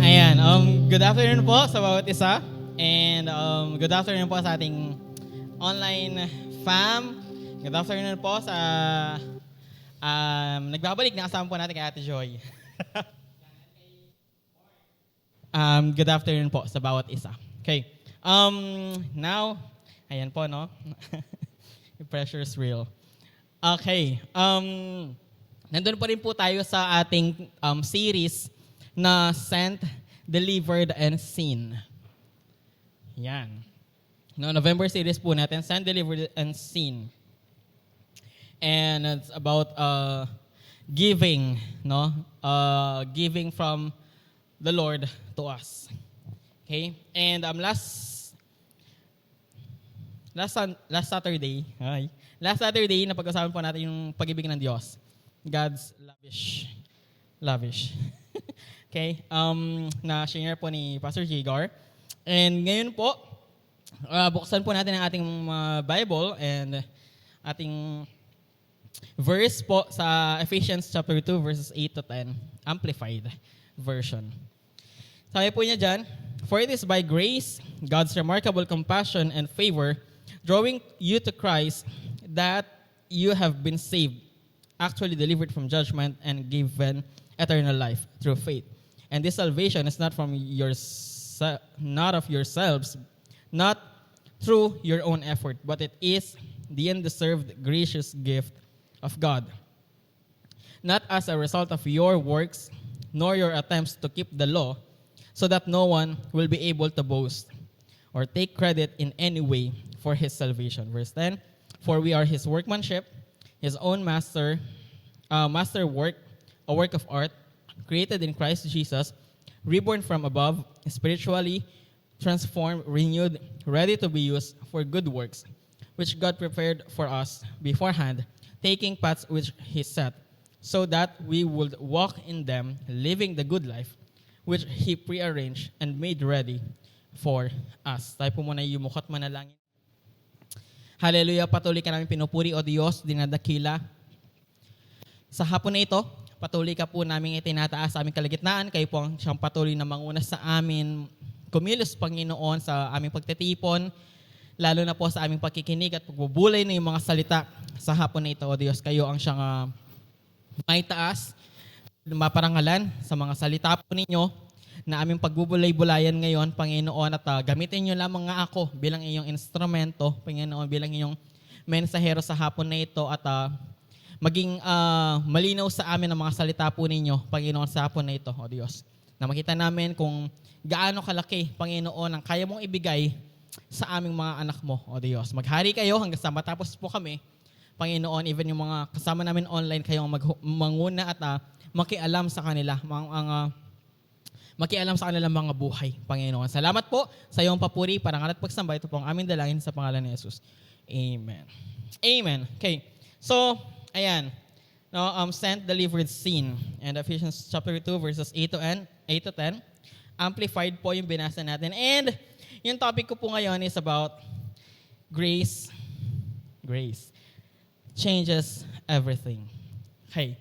Ayan, good afternoon po sa bawat isa. And good afternoon po sa ating online fam. Good afternoon po sa nagbabalik na kasama po natin kay Ate Joy. Good afternoon po sa bawat isa. Okay. Now, ayan po, no? The pressure is real. Okay. Nandun pa rin po tayo sa ating series na Sent, Delivered, and Seen. Yan. No, November series po natin, Sent, Delivered, and Seen. And it's about giving, no? Giving from the Lord to us. Okay? And last Saturday, napag-usapan po natin yung pag-ibig ng Diyos. God's lavish. Okay? Na-share po ni Pastor Jigar. And ngayon po, buksan po natin ang ating Bible and ating verse po sa Ephesians chapter 2 verses 8 to 10, Amplified version. Sabi po niya dyan, "For it is by grace, God's remarkable compassion and favor, drawing you to Christ, that you have been saved, actually delivered from judgment and given eternal life through faith. And this salvation is not from not of yourselves, not through your own effort, but it is the undeserved gracious gift of God, not as a result of your works, nor your attempts to keep the law, so that no one will be able to boast or take credit in any way for his salvation." Verse 10, "For we are his workmanship, his own masterwork, a work of art, created in Christ Jesus, reborn from above, spiritually transformed, renewed, ready to be used for good works, which God prepared for us beforehand, taking paths which he set, so that we would walk in them, living the good life, which he prearranged and made ready for us." Tayo po muna yumukot manalangin. Hallelujah, patuloy ka namin pinupuri, O Diyos, dinadakila. Sa hapon na ito, patuloy ka po namin itinataas sa aming kalagitnaan. Kayo po ang siyang patuloy na manguna sa amin. Kumilos, Panginoon, sa aming pagtitipon, lalo na po sa aming pagkikinig at pagbubulay ng mga salita sa hapon na ito, O Diyos. Kayo ang siyang may taas, maparangalan sa mga salita po ninyo na aming pagbubulay-bulayan ngayon, Panginoon, at gamitin niyo lamang nga ako bilang iyong instrumento, Panginoon, bilang iyong mensahero sa hapon na ito, at maging malinaw sa amin ang mga salita po ninyo, Panginoon, sa hapon na ito, O Diyos. Na makita namin kung gaano kalaki, Panginoon, ang kaya mong ibigay sa aming mga anak mo, O Diyos. Maghari kayo hanggang sa matapos po kami, Panginoon, even yung mga kasama namin online, kayong manguna at makialam sa kanila, makialam sa kanilang mga buhay, Panginoon. Salamat po sa iyong papuri, parangal at pagsamba. Ito po ang aming dalangin sa pangalan ni Jesus. Amen. Amen. Okay. So, ayan. No, Sent, Delivered, Seen. And Ephesians chapter 2 verses 8 to 10. Amplified po yung binasa natin. And yung topic ko po ngayon is about grace. Grace changes everything. Okay.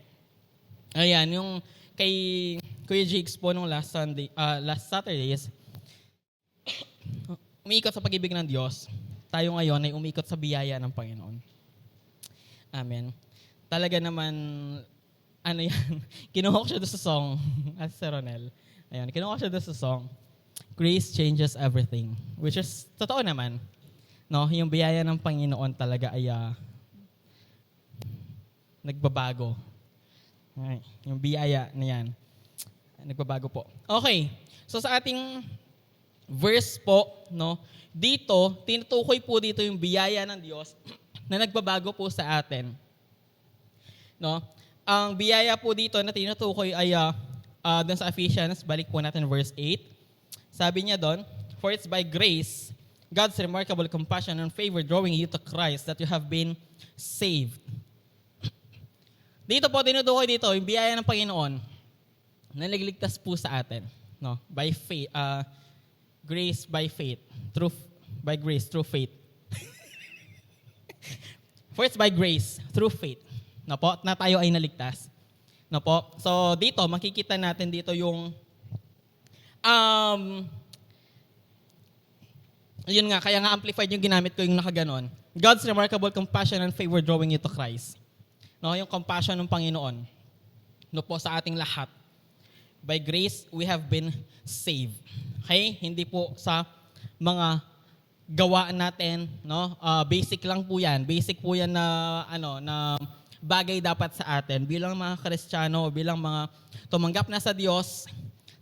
Ayan, yung kay Kuya Jigs po nung last Saturday is umiikot sa pag-ibig ng Diyos. Tayo ngayon ay umiikot sa biyaya ng Panginoon. Amen. Talaga naman, kinuha ko siya doon sa song, as Sir Ronel. Ayan, kinuha ko siya doon sa song, "Grace changes everything." Which is, totoo naman. No, yung biyaya ng Panginoon talaga ay nagbabago. Ay, yung biyaya na yan, nagbabago po. Okay, so sa ating verse po, no, dito, tinutukoy po dito yung biyaya ng Diyos na nagbabago po sa atin. No? Ang biyaya po dito na tinutukoy ay doon sa Ephesians, balik po natin verse 8. Sabi niya doon, "For it's by grace, God's remarkable compassion and favor drawing you to Christ, that you have been saved." Dito po, tinutukoy dito, yung biyaya ng Panginoon na nagligtas po sa atin. No? By faith, grace by faith. By grace, through faith. For it's by grace, through faith. No po, na tayo ay naligtas. No po? So dito, makikita natin dito yung Um, Yun nga, kaya nga amplified yung ginamit ko yung nakaganon. God's remarkable compassion and favor drawing you to Christ. No, yung compassion ng Panginoon. No po sa ating lahat. By grace, we have been saved. Okay? Hindi po sa mga gawa natin, no? Basic lang po 'yan. Basic po 'yan na na bagay dapat sa atin bilang mga Kristiyano, bilang mga tumanggap na sa Diyos.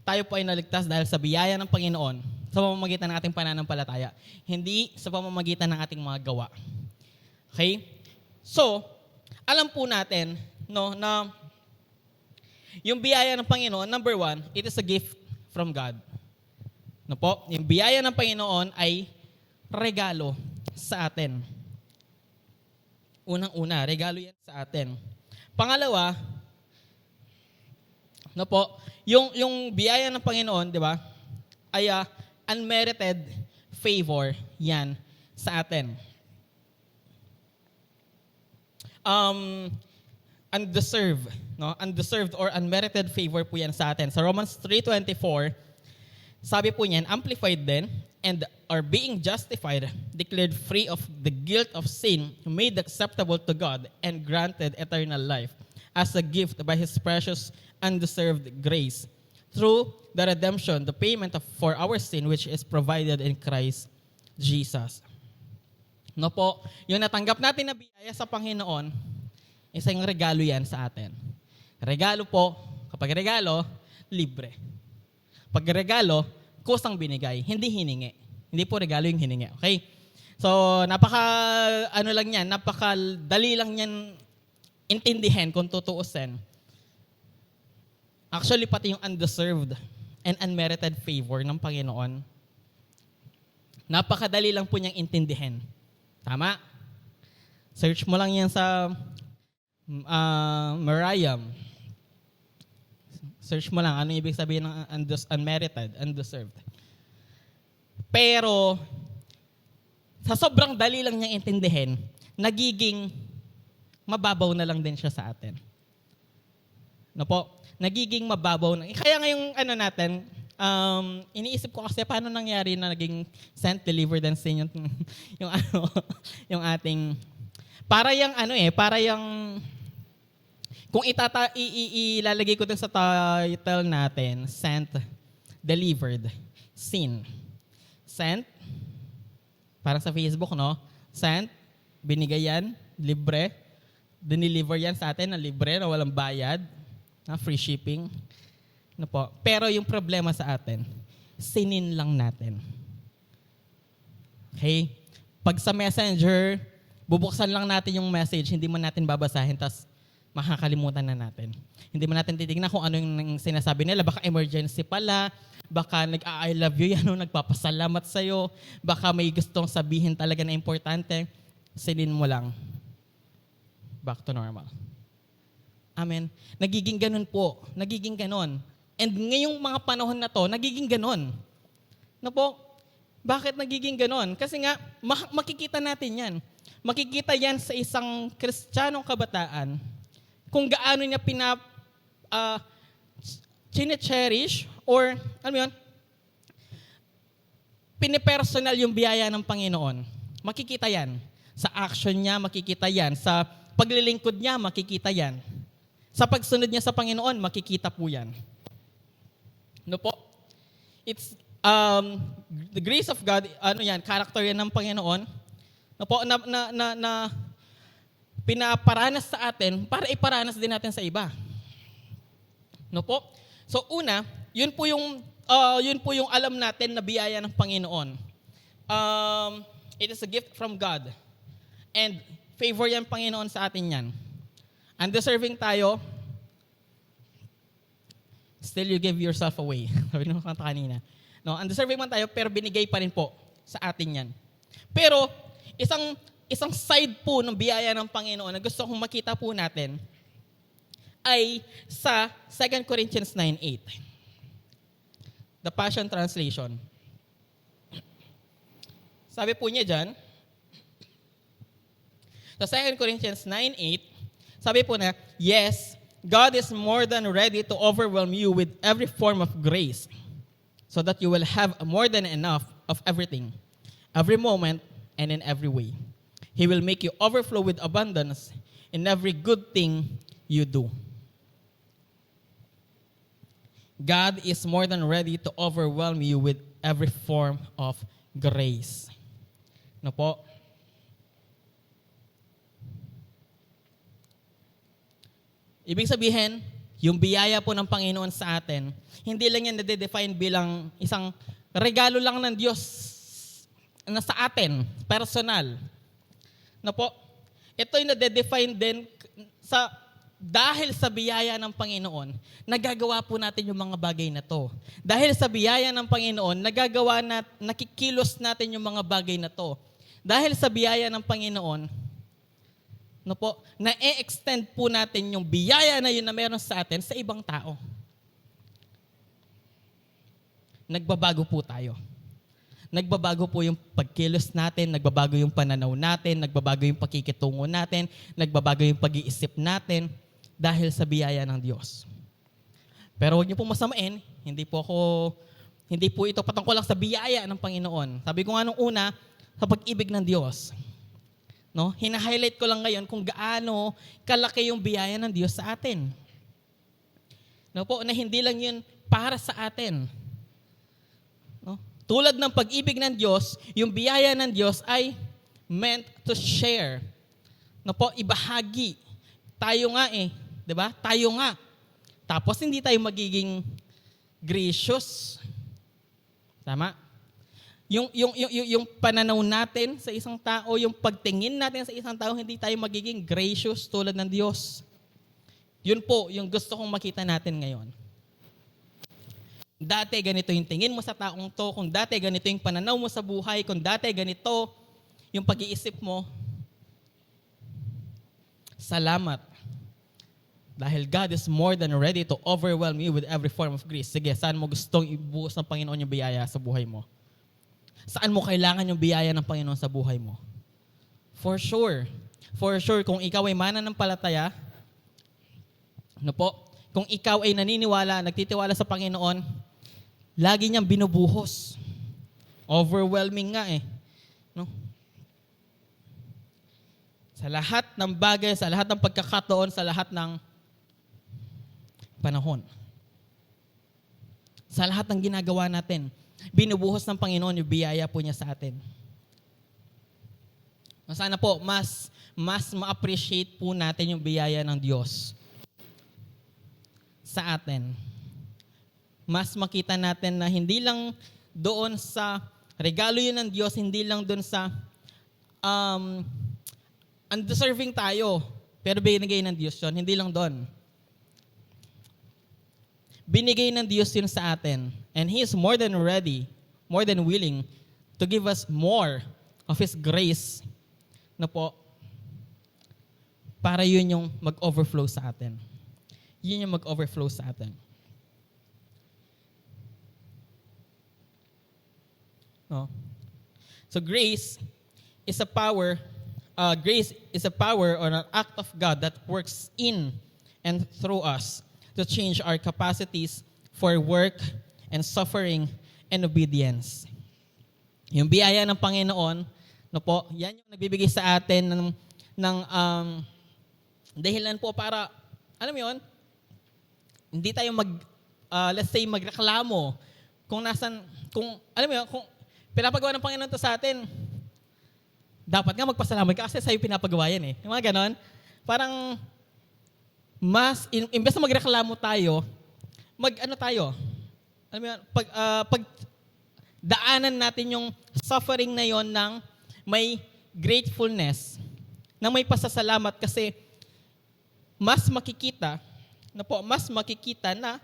Tayo po ay naligtas dahil sa biyaya ng Panginoon sa pamamagitan ng ating pananampalataya, hindi sa pamamagitan ng ating mga gawa. Okay? So, alam po natin no na yung biyaya ng Panginoon, number 1, it is a gift from God. No po? Yung biyaya ng Panginoon ay regalo sa atin. Unang-una, regalo yan sa atin. Pangalawa, no po, yung biyaya ng Panginoon, di ba, ay unmerited favor yan sa atin. Undeserved, no? Undeserved or unmerited favor po yan sa atin. Sa Romans 3:24, sabi po niyan, amplified din, and are being justified, declared free of the guilt of sin, made acceptable to God, and granted eternal life as a gift by His precious, undeserved grace, through the redemption, the payment for our sin, which is provided in Christ Jesus. No po, yung natanggap natin na biyaya sa Panginoon, isang regalo yan sa atin. Regalo po, kapag regalo, libre. Pag regalo, kusang binigay, hindi hiningi. Hindi po regalo yung hiningi. Okay? So, napakadali lang yan intindihin kung tutuusin. Actually, pati yung undeserved and unmerited favor ng Panginoon, napakadali lang po niyang intindihin. Tama? Search mo lang yan sa Mariam. Search mo lang, ano ibig sabihin ng unmerited, undeserved. Pero, sa sobrang dali lang niyang intindihin, nagiging mababaw na lang din siya sa atin. No po? Nagiging mababaw na. Kaya ngayong natin, iniisip ko kasi paano nangyari na naging sent, delivered, and sin yung ating, para yung kung ilalagay ko dun sa title natin, sent, delivered, sin. Sent, parang sa Facebook, no? Sent, binigay yan, libre. Diniliver yan sa atin na libre, na walang bayad, na free shipping. No po? Pero yung problema sa atin, sinin lang natin. Okay? Pag sa Messenger, bubuksan lang natin yung message, hindi mo natin babasahin, tas makakalimutan na natin. Hindi mo natin titignan kung ano yung sinasabi nila. Baka emergency pala, baka I love you yan, nagpapasalamat sa'yo, baka may gustong sabihin talaga na importante, sinin mo lang. Back to normal. Amen. Nagiging ganun po. Nagiging ganun. And ngayong mga panahon na to, nagiging ganun. No po? Bakit nagiging ganun? Kasi nga, makikita natin yan. Makikita yan sa isang Kristiyanong kabataan kung gaano niya chine-cherish or, pinipersonal yung biyaya ng Panginoon. Makikita yan. Sa action niya, makikita yan. Sa paglilingkod niya, makikita yan. Sa pagsunod niya sa Panginoon, makikita po yan. No po? It's the grace of God, character yan ng Panginoon. No po, na pinaparanas sa atin para iparanas din natin sa iba. No po? So una, yun po yung alam natin na biyaya ng Panginoon. It is a gift from God. And favor yan Panginoon sa atin yan. Undeserving tayo, still you give yourself away. Sabi naman kanta kanina. No, undeserving man tayo, pero binigay pa rin po sa atin yan. Pero, isang side po ng biyaya ng Panginoon na gusto kong makita po natin ay sa 2 Corinthians 9:8. The Passion Translation. Sabi po niya dyan, sa 2 Corinthians 9:8, sabi po na, yes, God is more than ready to overwhelm you with every form of grace, so that you will have more than enough of everything, every moment, and in every way. He will make you overflow with abundance in every good thing you do. God is more than ready to overwhelm you with every form of grace. No po? Ibig sabihin, yung biyaya po ng Panginoon sa atin, hindi lang yan nade-define bilang isang regalo lang ng Diyos na sa atin, personal. No po? Ito yung nade-define din dahil sa biyaya ng Panginoon, nagagawa po natin yung mga bagay na to. Dahil sa biyaya ng Panginoon, nakikilos natin yung mga bagay na to. Dahil sa biyaya ng Panginoon, na-extend po natin yung biyaya na yun na meron sa atin sa ibang tao. Nagbabago po tayo. Nagbabago po yung pagkilos natin, nagbabago yung pananaw natin, nagbabago yung pakikitungo natin, nagbabago yung pag-iisip natin dahil sa biyaya ng Diyos. Pero huwag niyo po masamain, hindi po ito patungkol lang sa biyaya ng Panginoon. Sabi ko nga nung una, sa pag-ibig ng Diyos. No? Hina-highlight ko lang ngayon kung gaano kalaki yung biyaya ng Diyos sa atin. No po, na hindi lang yun para sa atin. No? Tulad ng pag-ibig ng Diyos, yung biyaya ng Diyos ay meant to share. No po, ibahagi. Tayo nga 'di ba? Tayo nga. Tapos hindi tayo magiging gracious. Tama? Yung pananaw natin sa isang tao, yung pagtingin natin sa isang tao, hindi tayo magiging gracious tulad ng Diyos. Yun po yung gusto kong makita natin ngayon. Dati ganito yung tingin mo sa taong to, kung dati ganito yung pananaw mo sa buhay, kung dati ganito yung pag-iisip mo, salamat. Dahil God is more than ready to overwhelm you with every form of grace. Sige, saan mo gustong ibuhos ng Panginoon yung biyaya sa buhay mo? Saan mo kailangan yung biyaya ng Panginoon sa buhay mo? For sure, kung ikaw ay mananampalataya, kung ikaw ay naniniwala, nagtitiwala sa Panginoon, lagi niyang binubuhos. Overwhelming nga no? Sa lahat ng bagay, sa lahat ng pagkakataon, sa lahat ng panahon. Sa lahat ng ginagawa natin, binubuhos ng Panginoon yung biyaya po niya sa atin. Sana po, mas ma-appreciate po natin yung biyaya ng Diyos sa atin. Mas makita natin na hindi lang doon sa regalo yun ng Diyos, hindi lang doon sa undeserving tayo, pero binigay ng Diyos yun. Hindi lang doon. Binigay ng Diyos yun sa atin. And He is more than ready, more than willing to give us more of His grace na po para yun yung mag-overflow sa atin. Yun yung mag-overflow sa atin. No? So grace is a power or an act of God that works in and through us to change our capacities for work and suffering and obedience. Yung biyaya ng Panginoon, yan yung nagbibigay sa atin ng dahilan po para, alam mo yun, hindi tayo let's say, magreklamo kung alam mo yun, kung pinapagawa ng Panginoon to sa atin, dapat nga magpasalamat ka kasi sa'yo pinapagawa yan Yung mga ganon. Parang, imbes na magreklamo tayo, alam mo yun, pag daanan natin yung suffering na yon ng may gratefulness, ng may pasasalamat kasi mas makikita na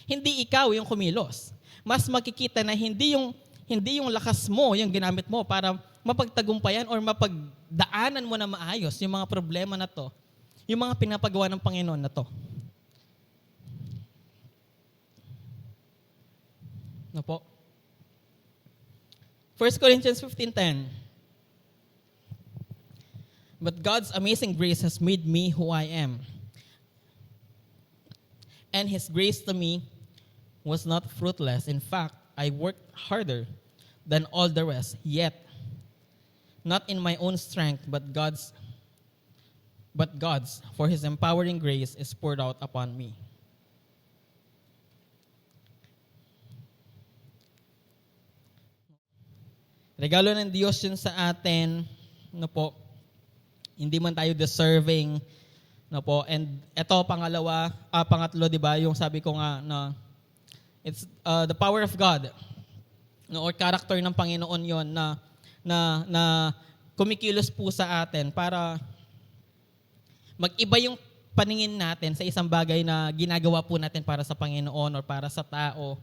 hindi ikaw yung kumilos. Mas makikita na hindi yung lakas mo yung ginamit mo para mapagtagumpayan or mapagdaanan mo na maayos yung mga problema na to, yung mga pinapagawa ng Panginoon na to. No po? 1 Corinthians 15:10. But God's amazing grace has made me who I am. And His grace to me was not fruitless. In fact, I worked harder than all the rest, yet not in my own strength, but God's, for His empowering grace is poured out upon me. Regalo ng Diyos yun sa atin, no po, hindi man tayo deserving, no po, and ito pangatlo, di ba, yung sabi ko nga na it's the power of God, no, or character ng Panginoon yon na kumikilos po sa atin para mag-iba yung paningin natin sa isang bagay na ginagawa po natin para sa Panginoon or para sa tao.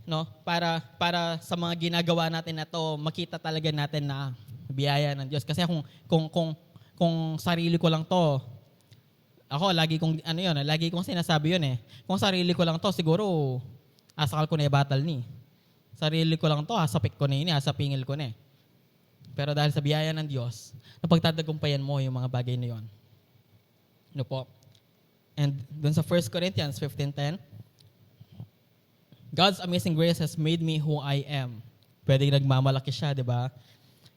No, para sa mga ginagawa natin na to, makita talaga natin na biyaya ng Diyos. Kasi kung sarili ko lang to, ako lagi kong sinasabi yun eh. Kung sarili ko lang to, siguro asakal ko na battle ni. Sarili ko lang to, asapik ko na yun, asapingil ko na eh. Pero dahil sa biyaya ng Diyos, napagtatagumpayan mo yung mga bagay na yun. No po. And dun sa 1 Corinthians 15:10, God's amazing grace has made me who I am. Pwedeng nagmamalaki siya, di ba?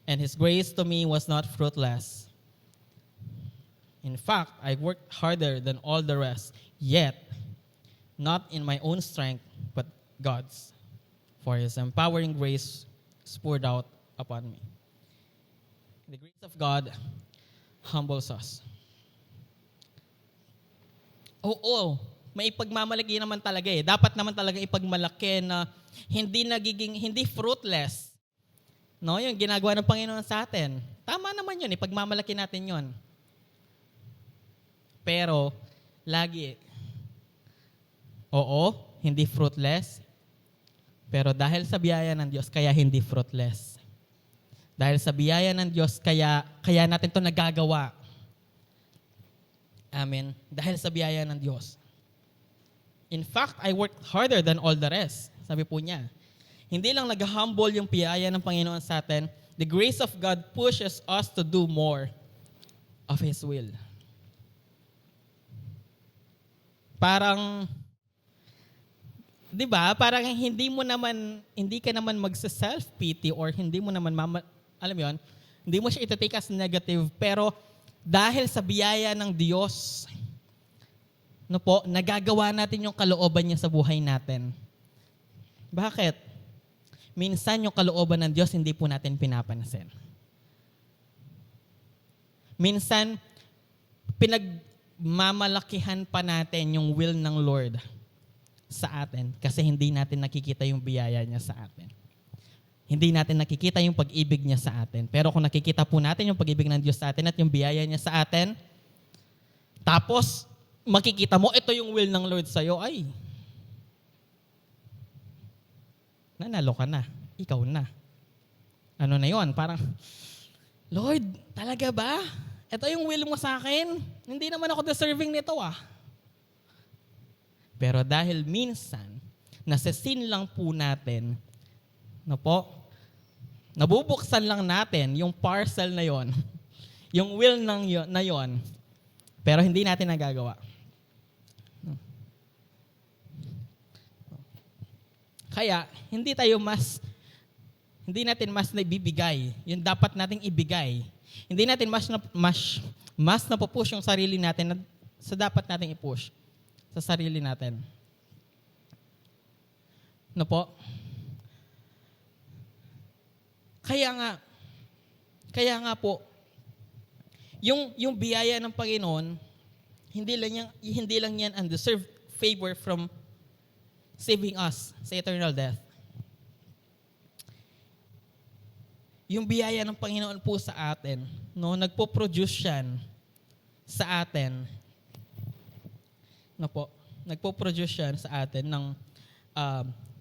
And His grace to me was not fruitless. In fact, I worked harder than all the rest, yet not in my own strength, but God's. For His empowering grace is poured out upon me. The grace of God humbles us. Oo, may ipagmamalaki naman talaga eh. Dapat naman talaga ipagmalaki na hindi fruitless. No, yung ginagawa ng Panginoon sa atin. Tama naman yun, ipagmamalaki natin yun. Pero, lagi, oo, hindi fruitless. Pero dahil sa biyaya ng Diyos, kaya hindi fruitless. Dahil sa biyaya ng Diyos, kaya natin ito nagagawa. Amen. Dahil sa biyaya ng Diyos. In fact, I worked harder than all the rest. Sabi po niya. Hindi lang nag-humble yung biyaya ng Panginoon sa atin. The grace of God pushes us to do more of His will. Parang, di ba? Parang hindi ka naman magsa-self-pity or hindi mo naman, alam yon, hindi mo siya iti-take as negative, pero dahil sa biyaya ng Diyos, no po, nagagawa natin yung kalooban niya sa buhay natin. Bakit? Minsan yung kalooban ng Diyos hindi po natin pinapansin. Minsan, pinagmamalakihan pa natin yung will ng Lord sa atin kasi hindi natin nakikita yung biyaya niya sa atin. Hindi natin nakikita yung pag-ibig niya sa atin. Pero kung nakikita po natin yung pag-ibig ng Diyos sa atin at yung biyaya niya sa atin, tapos makikita mo, ito yung will ng Lord sa'yo, ay, nanalo ka na. Ikaw na. Ano na yon? Parang, Lord, talaga ba? Ito yung will mo sa akin? Hindi naman ako deserving nito ah. Pero dahil minsan, nasa sin lang po natin, no po, nabubuksan lang natin yung parcel na yon, yung will na yon, pero hindi natin nagagawa. Kaya, hindi natin mas naibibigay. Yung dapat nating ibigay. Hindi natin mas napupush yung sarili natin sa dapat nating i-push sa sarili natin. No po? Kaya nga po, yung biyaya ng Panginoon, hindi lang yan undeserved favor from saving us sa eternal death. Yung biyaya ng Panginoon po sa atin, no, nagpo-produce yan sa atin. No po, nagpo-produce yan sa atin ng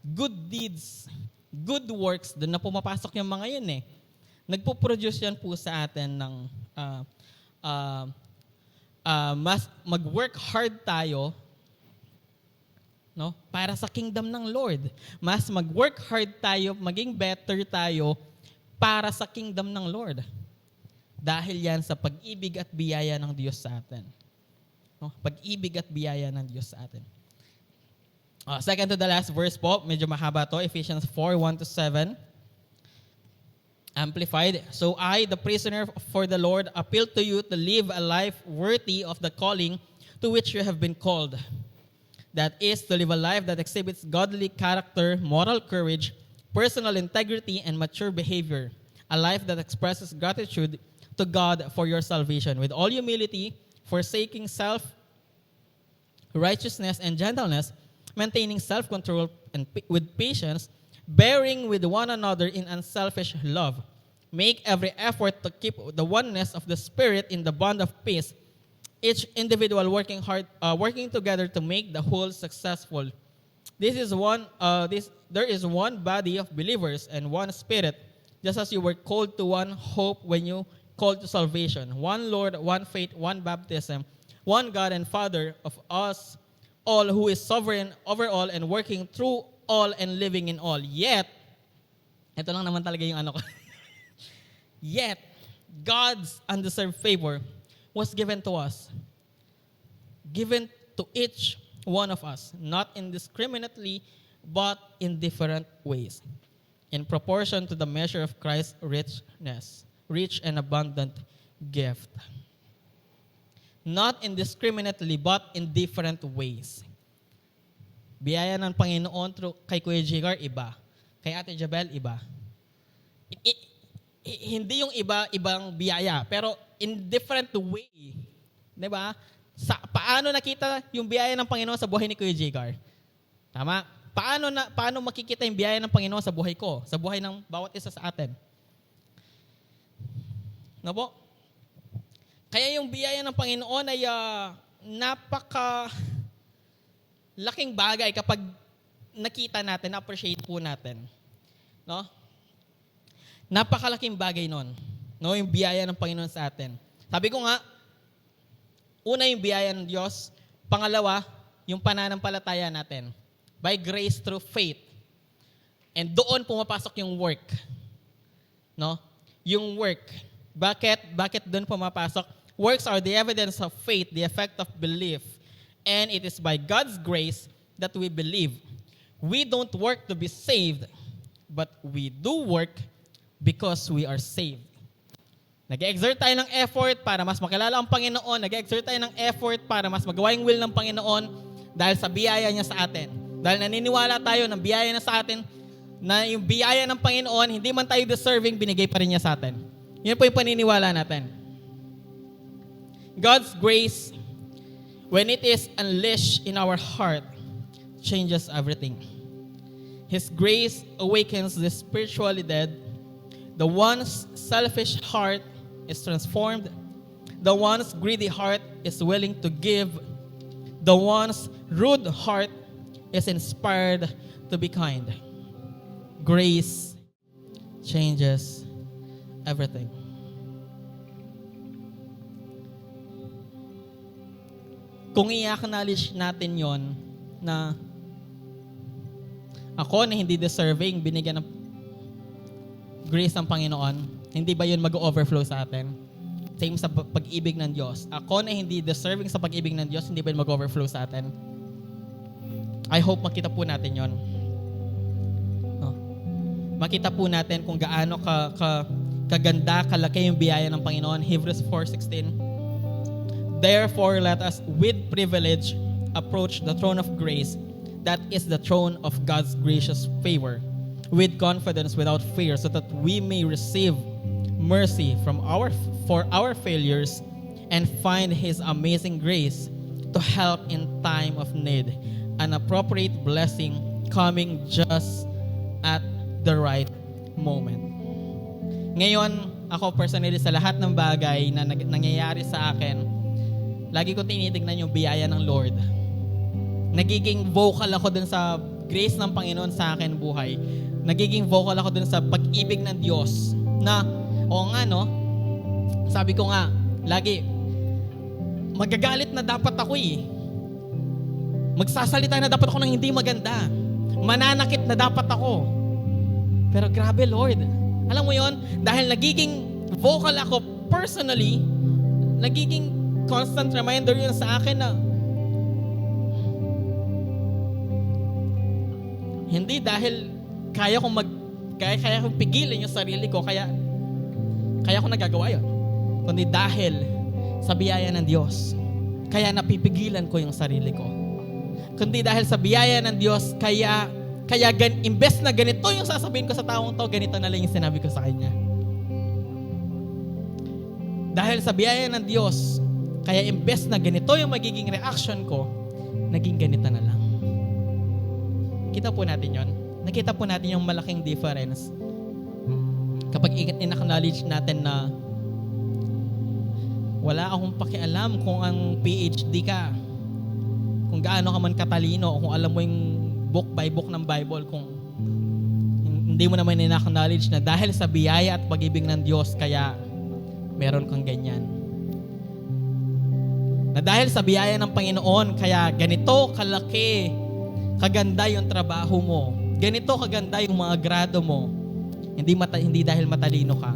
good deeds, good works, doon na pumapasok yung mga yun eh. Nagpo-produce yan po sa atin ng mas mag-work hard tayo, no, para sa kingdom ng Lord. Mas mag-work hard tayo, maging better tayo para sa kingdom ng Lord. Dahil yan sa pag-ibig at biyaya ng Diyos sa atin. No? Pag-ibig at biyaya ng Diyos sa atin. Second to the last verse po, medyo mahaba to, Ephesians 4:1-7. Amplified. So I, the prisoner for the Lord, appeal to you to live a life worthy of the calling to which you have been called. That is, to live a life that exhibits godly character, moral courage, personal integrity, and mature behavior. A life that expresses gratitude to God for your salvation, with all humility, forsaking self-righteousness and gentleness, maintaining self-control and with patience, bearing with one another in unselfish love. Make every effort to keep the oneness of the Spirit in the bond of peace, each individual working together to make the whole successful. There is one body of believers and one Spirit, just as you were called to one hope when you called to salvation. One Lord, one faith, one baptism, one God and Father of us all, who is sovereign over all and working through all and living in all. Yet, ito lang naman talaga yung ano ko. Yet, God's undeserved favor was given to us. Given to each one of us, not indiscriminately, but in different ways, in proportion to the measure of Christ's richness, rich and abundant gift. Not indiscriminately, but in different ways. Biyaya ng Panginoon through kay Kuya Jigar, iba. Kay Ate Jabel, iba. Hindi yung ibang biyaya, pero in different way. Diba? Paano nakita yung biyaya ng Panginoon sa buhay ni Kuya Jigar? Tama? Paano makikita yung biyaya ng Panginoon sa buhay ko, sa buhay ng bawat isa sa atin? No po? Kaya yung biyaya ng Panginoon ay laking bagay kapag nakita natin, na-appreciate po natin. No? Napakalaking bagay nun. No? Yung biyaya ng Panginoon sa atin. Sabi ko nga, una yung biyaya ng Diyos, pangalawa, yung pananampalataya natin. By grace through faith. And doon pumapasok yung work. No? Yung work. Bakit doon pumapasok? Works are the evidence of faith, the effect of belief. And it is by God's grace that we believe. We don't work to be saved, but we do work because we are saved. Nag-exert tayo ng effort para mas makilala ang Panginoon. Nag-exert tayo ng effort para mas magawa yung will ng Panginoon dahil sa biyaya niya sa atin. Dahil naniniwala tayo ng biyaya na sa atin, na yung biyaya ng Panginoon, hindi man tayo deserving, binigay pa rin niya sa atin. Yun po yung paniniwala natin. God's grace, when it is unleashed in our heart, changes everything. His grace awakens the spiritually dead. The one's selfish heart is transformed. The one's greedy heart is willing to give. The one's rude heart is inspired to be kind. Grace changes everything. Kung i-acknowledge natin yon na ako na hindi deserving, binigyan ng grace ng Panginoon, hindi ba yun mag-overflow sa atin? Same sa pag-ibig ng Diyos. Ako na hindi deserving sa pag-ibig ng Diyos, hindi ba yun mag-overflow sa atin? I hope makita po natin yon. Makita po natin kung gaano kaganda, kalaki yung biyaya ng Panginoon. Hebrews 4:16. Therefore, let us with privilege approach the throne of grace, that is the throne of God's gracious favor, with confidence without fear, so that we may receive mercy for our failures and find His amazing grace to help in time of need, an appropriate blessing coming just at the right moment. Ngayon, ako personally, sa lahat ng bagay na nangyayari sa akin, lagi ko tinitignan yung biyaya ng Lord. Nagiging vocal ako dun sa grace ng Panginoon sa akin buhay. Nagiging vocal ako dun sa pag-ibig ng Diyos. Na, oo nga no, sabi ko nga, lagi, magagalit na dapat ako eh. Magsasalita na dapat ako ng hindi maganda. Mananakit na dapat ako. Pero grabe Lord, alam mo yon, dahil nagiging vocal ako personally, nagiging constant reminder yun sa akin na Hindi dahil kaya kong pigilan yung sarili ko, kaya ko nagagawa yun. Kundi dahil sa biyaya ng Diyos, kaya napipigilan ko yung sarili ko. Kundi dahil sa biyaya ng Diyos, kaya imbes na ganito yung sasabihin ko sa taong to, ganito na lang yung sinabi ko sa kanya. Dahil sa biyaya ng Diyos, kaya imbes na ganito yung magiging reaction ko, naging ganito na lang. Kita po natin yon. Nakita po natin yung malaking difference kapag in-acknowledge natin na wala akong pakialam kung ang PhD ka, kung gaano ka man katalino, kung alam mo yung book by book ng Bible, kung hindi mo naman in-acknowledge na dahil sa biyaya at pag-ibig ng Diyos, kaya meron kang ganyan. Na dahil sa biyaya ng Panginoon, kaya ganito kalaki, kaganda yung trabaho mo. Ganito kaganda yung mga grado mo. Hindi dahil matalino ka.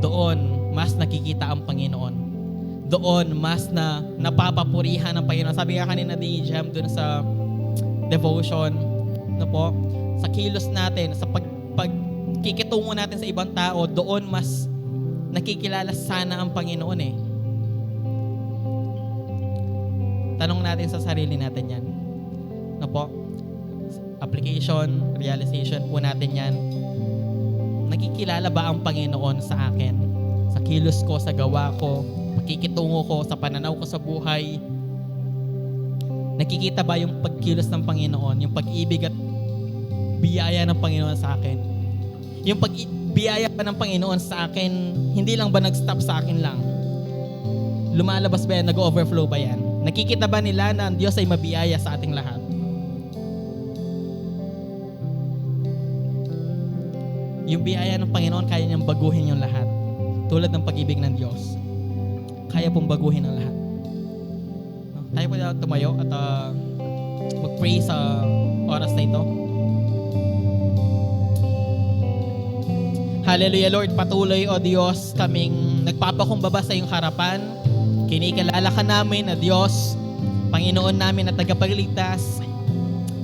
Doon, mas nakikita ang Panginoon. Doon, mas napapapurihan ng Panginoon. Sabi nga kanina ni Jem doon sa devotion, sa kilos natin, sa pagkikitungo natin sa ibang tao, doon mas nakikilala sana ang Panginoon eh. Tanong natin sa sarili natin yan. Application, realization po natin yan. Nakikilala ba ang Panginoon sa akin? Sa kilos ko, sa gawa ko, pagkikitungo ko, sa pananaw ko sa buhay. Nakikita ba yung pagkilos ng Panginoon? Yung pag-ibig at biyaya ng Panginoon sa akin? Yung biyaya pa ng Panginoon sa akin, hindi lang ba nag-stop sa akin lang? Lumalabas ba yan? Nag-overflow ba yan? Nakikita ba nila na ang Diyos ay mabiyaya sa ating lahat? Yung biyaya ng Panginoon, kaya niyang baguhin yung lahat. Tulad ng pag-ibig ng Diyos. Kaya pong baguhin ang lahat. Tayo po tumayo at mag-pray sa oras na ito. Hallelujah, Lord. Patuloy, O Diyos, kaming nagpapakumbaba sa iyong harapan. Kinikilala ka namin na Diyos, Panginoon namin na tagapagligtas.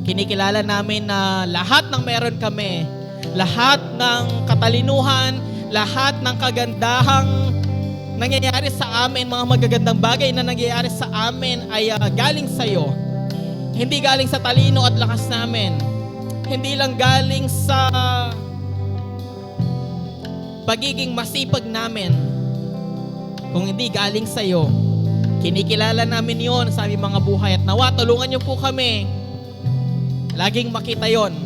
Kinikilala namin na lahat ng meron kami, lahat ng katalinuhan, lahat ng kagandahang nangyayari sa amin, mga magagandang bagay na nangyayari sa amin ay galing sa iyo. Hindi galing sa talino at lakas namin. Hindi lang galing sa pagiging masipag namin. Kung hindi galing sa iyo, kinikilala namin yon sa aming mga buhay at nawa, tulungan niyo po kami laging makita yon.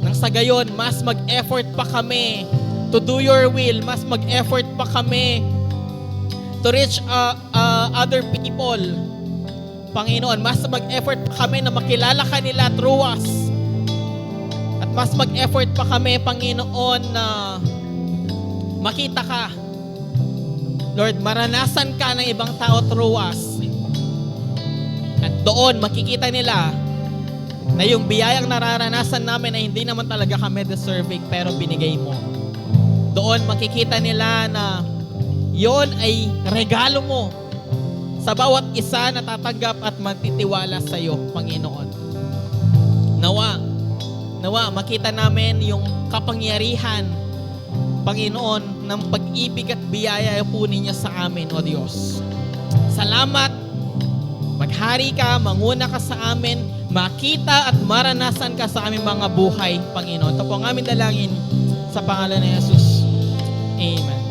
Nang sa gayon, mas mag-effort pa kami to do your will, mas mag-effort pa kami to reach other people. Panginoon, mas mag-effort pa kami na makilala ka nila through us. At mas mag-effort pa kami, Panginoon, na makita ka. Lord, maranasan ka ng ibang tao through us. At doon, makikita nila na yung biyayang nararanasan namin na hindi naman talaga kami deserving pero binigay mo. Doon, makikita nila na yon ay regalo mo sa bawat isa na tatanggap at matitiwala sa iyo, Panginoon. Nawa, makita namin yung kapangyarihan, Panginoon, ng pag-ibig at biyaya po ninyo sa amin, O Diyos. Salamat. Maghari ka, manguna ka sa amin, makita at maranasan ka sa aming mga buhay, Panginoon. Ito po ang aming dalangin sa pangalan ni Jesus. Amen.